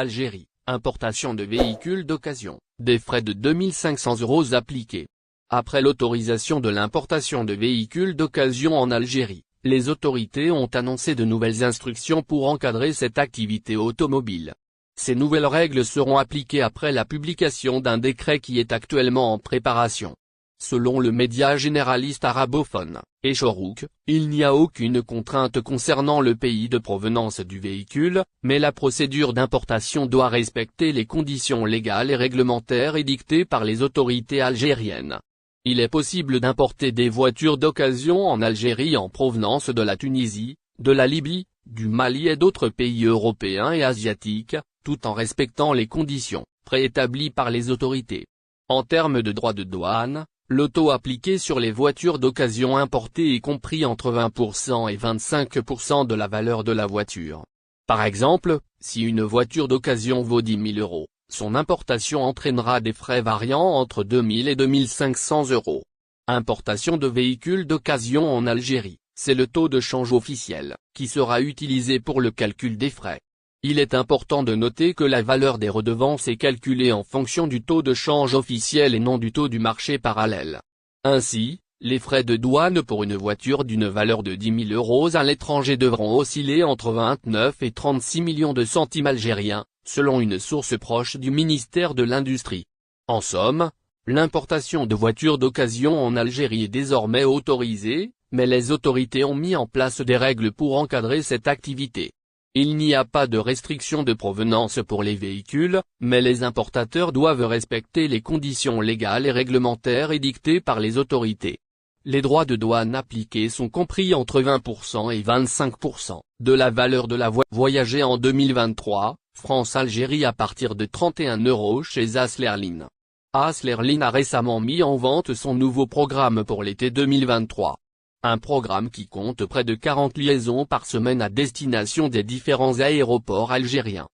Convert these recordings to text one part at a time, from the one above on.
Algérie, importation de véhicules d'occasion, des frais de 2 500 € appliqués. Après l'autorisation de l'importation de véhicules d'occasion en Algérie, les autorités ont annoncé de nouvelles instructions pour encadrer cette activité automobile. Ces nouvelles règles seront appliquées après la publication d'un décret qui est actuellement en préparation. Selon le média généraliste arabophone, Eshorouk, il n'y a aucune contrainte concernant le pays de provenance du véhicule, mais la procédure d'importation doit respecter les conditions légales et réglementaires édictées par les autorités algériennes. Il est possible d'importer des voitures d'occasion en Algérie en provenance de la Tunisie, de la Libye, du Mali et d'autres pays européens et asiatiques, tout en respectant les conditions préétablies par les autorités. En termes de droits de douane, le taux appliqué sur les voitures d'occasion importées est compris entre 20% et 25% de la valeur de la voiture. Par exemple, si une voiture d'occasion vaut 10 000 €, son importation entraînera des frais variant entre 2 000 et 2 500 €. Importation de véhicules d'occasion en Algérie, c'est le taux de change officiel, qui sera utilisé pour le calcul des frais. Il est important de noter que la valeur des redevances est calculée en fonction du taux de change officiel et non du taux du marché parallèle. Ainsi, les frais de douane pour une voiture d'une valeur de 10 000 € à l'étranger devront osciller entre 29 et 36 millions de centimes algériens, selon une source proche du ministère de l'Industrie. En somme, l'importation de voitures d'occasion en Algérie est désormais autorisée, mais les autorités ont mis en place des règles pour encadrer cette activité. Il n'y a pas de restriction de provenance pour les véhicules, mais les importateurs doivent respecter les conditions légales et réglementaires édictées par les autorités. Les droits de douane appliqués sont compris entre 20% et 25% de la valeur de la voiture voyagée en 2023, France-Algérie à partir de 31 € chez Aslerline. Aslerline a récemment mis en vente son nouveau programme pour l'été 2023. Un programme qui compte près de 40 liaisons par semaine à destination des différents aéroports algériens.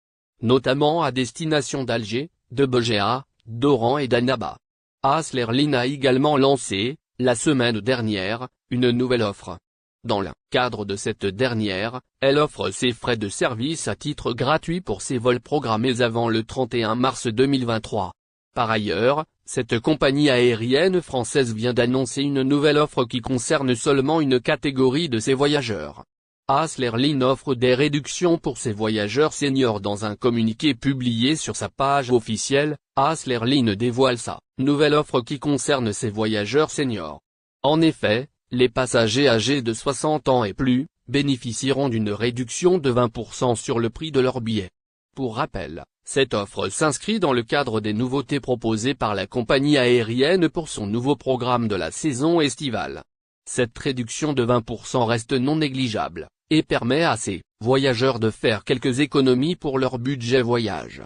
Notamment à destination d'Alger, de Béja, d'Oran et d'Annaba. Aslerline a également lancé, la semaine dernière, une nouvelle offre. Dans le cadre de cette dernière, elle offre ses frais de service à titre gratuit pour ses vols programmés avant le 31 mars 2023. Par ailleurs, cette compagnie aérienne française vient d'annoncer une nouvelle offre qui concerne seulement une catégorie de ses voyageurs. Aslerline offre des réductions pour ses voyageurs seniors dans un communiqué publié sur sa page officielle. Aslerline dévoile sa nouvelle offre qui concerne ses voyageurs seniors. En effet, les passagers âgés de 60 ans et plus bénéficieront d'une réduction de 20% sur le prix de leur billet. Pour rappel, cette offre s'inscrit dans le cadre des nouveautés proposées par la compagnie aérienne pour son nouveau programme de la saison estivale. Cette réduction de 20% reste non négligeable, et permet à ces voyageurs de faire quelques économies pour leur budget voyage.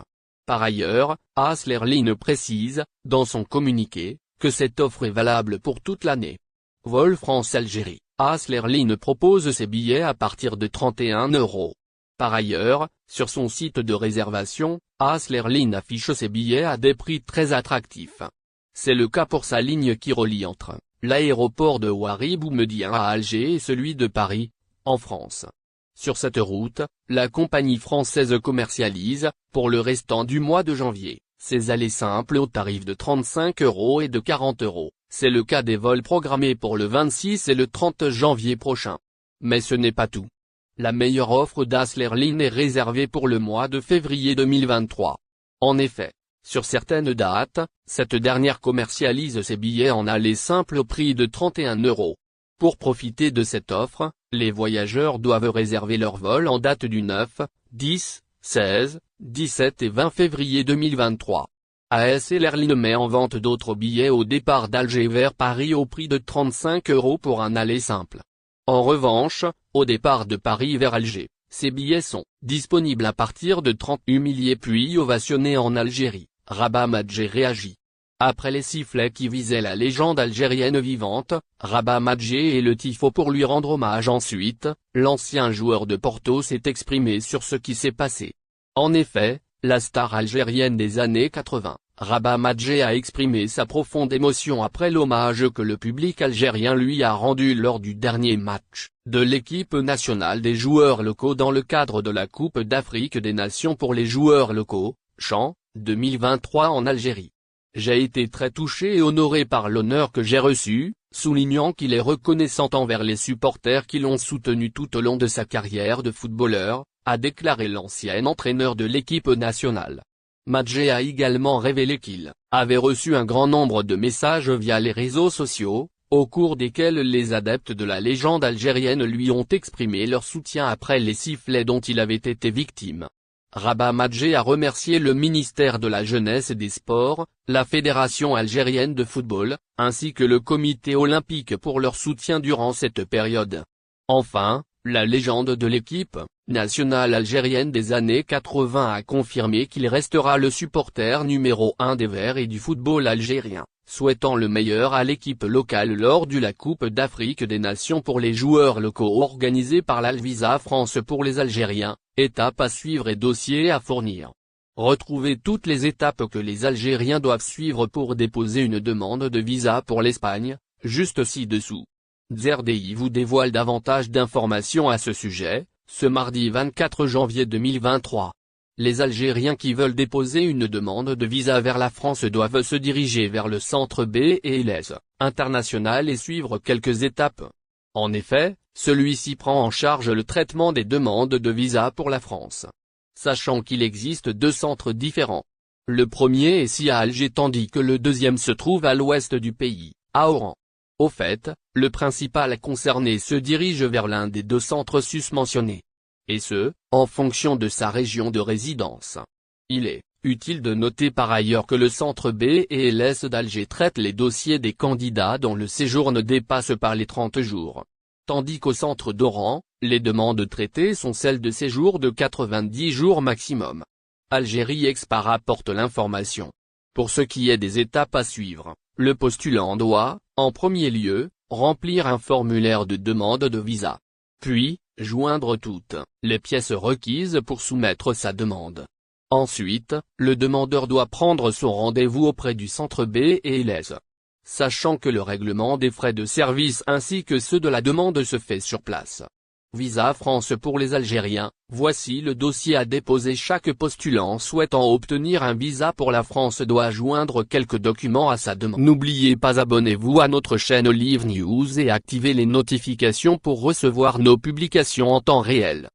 Par ailleurs, Aslerline précise, dans son communiqué, que cette offre est valable pour toute l'année. Vol France-Algérie, Aslerline propose ses billets à partir de 31 €. Par ailleurs, sur son site de réservation, Aslerline affiche ses billets à des prix très attractifs. C'est le cas pour sa ligne qui relie entre l'aéroport de Ouari Boumediene à Alger et celui de Paris, en France. Sur cette route, la compagnie française commercialise, pour le restant du mois de janvier, ses allées simples au tarif de 35 € et de 40 €. C'est le cas des vols programmés pour le 26 et le 30 janvier prochain. Mais ce n'est pas tout. La meilleure offre d'Aslerline est réservée pour le mois de février 2023. En effet, sur certaines dates, cette dernière commercialise ses billets en aller simple au prix de 31 €. Pour profiter de cette offre, les voyageurs doivent réserver leur vol en date du 9, 10, 16, 17 et 20 février 2023. Aslerline met en vente d'autres billets au départ d'Alger vers Paris au prix de 35 € pour un aller simple. En revanche, au départ de Paris vers Alger, ces billets sont disponibles à partir de 38 000 puis ovationnés en Algérie. Rabah Madjer réagit. Après les sifflets qui visaient la légende algérienne vivante, Rabah Madjer et le tifo pour lui rendre hommage ensuite, l'ancien joueur de Porto s'est exprimé sur ce qui s'est passé. En effet, la star algérienne des années 80, Rabah Madjeh a exprimé sa profonde émotion après l'hommage que le public algérien lui a rendu lors du dernier match de l'équipe nationale des joueurs locaux dans le cadre de la Coupe d'Afrique des Nations pour les joueurs locaux, CHAN, 2023 en Algérie. J'ai été très touché et honoré par l'honneur que j'ai reçu, soulignant qu'il est reconnaissant envers les supporters qui l'ont soutenu tout au long de sa carrière de footballeur, a déclaré l'ancien entraîneur de l'équipe nationale. Madjeh a également révélé qu'il avait reçu un grand nombre de messages via les réseaux sociaux, au cours desquels les adeptes de la légende algérienne lui ont exprimé leur soutien après les sifflets dont il avait été victime. Rabah Madjeh a remercié le ministère de la Jeunesse et des Sports, la Fédération algérienne de football, ainsi que le comité olympique pour leur soutien durant cette période. Enfin, la légende de l'équipe nationale algérienne des années 80 a confirmé qu'il restera le supporter numéro 1 des Verts et du football algérien, souhaitant le meilleur à l'équipe locale lors de la Coupe d'Afrique des Nations pour les joueurs locaux organisée par l'Al-Visa France pour les Algériens, étape à suivre et dossier à fournir. Retrouvez toutes les étapes que les Algériens doivent suivre pour déposer une demande de visa pour l'Espagne, juste ci-dessous. ZRDI vous dévoile davantage d'informations à ce sujet, ce mardi 24 janvier 2023. Les Algériens qui veulent déposer une demande de visa vers la France doivent se diriger vers le centre BELS international et suivre quelques étapes. En effet, celui-ci prend en charge le traitement des demandes de visa pour la France. Sachant qu'il existe deux centres différents. Le premier est ici à Alger tandis que le deuxième se trouve à l'ouest du pays, à Oran. Au fait, le principal concerné se dirige vers l'un des deux centres susmentionnés. Et ce, en fonction de sa région de résidence. Il est utile de noter par ailleurs que le centre BELS d'Alger traite les dossiers des candidats dont le séjour ne dépasse pas les 30 jours. Tandis qu'au centre d'Oran, les demandes traitées sont celles de séjour de 90 jours maximum. Algérie Expat rapporte l'information. Pour ce qui est des étapes à suivre, le postulant doit, en premier lieu, remplir un formulaire de demande de visa. Puis, joindre toutes les pièces requises pour soumettre sa demande. Ensuite, le demandeur doit prendre son rendez-vous auprès du centre BELS. Sachant que le règlement des frais de service ainsi que ceux de la demande se fait sur place. Visa France pour les Algériens, voici le dossier à déposer. Chaque postulant souhaitant obtenir un visa pour la France doit joindre quelques documents à sa demande. N'oubliez pas abonnez-vous à notre chaîne Olive News et activez les notifications pour recevoir nos publications en temps réel.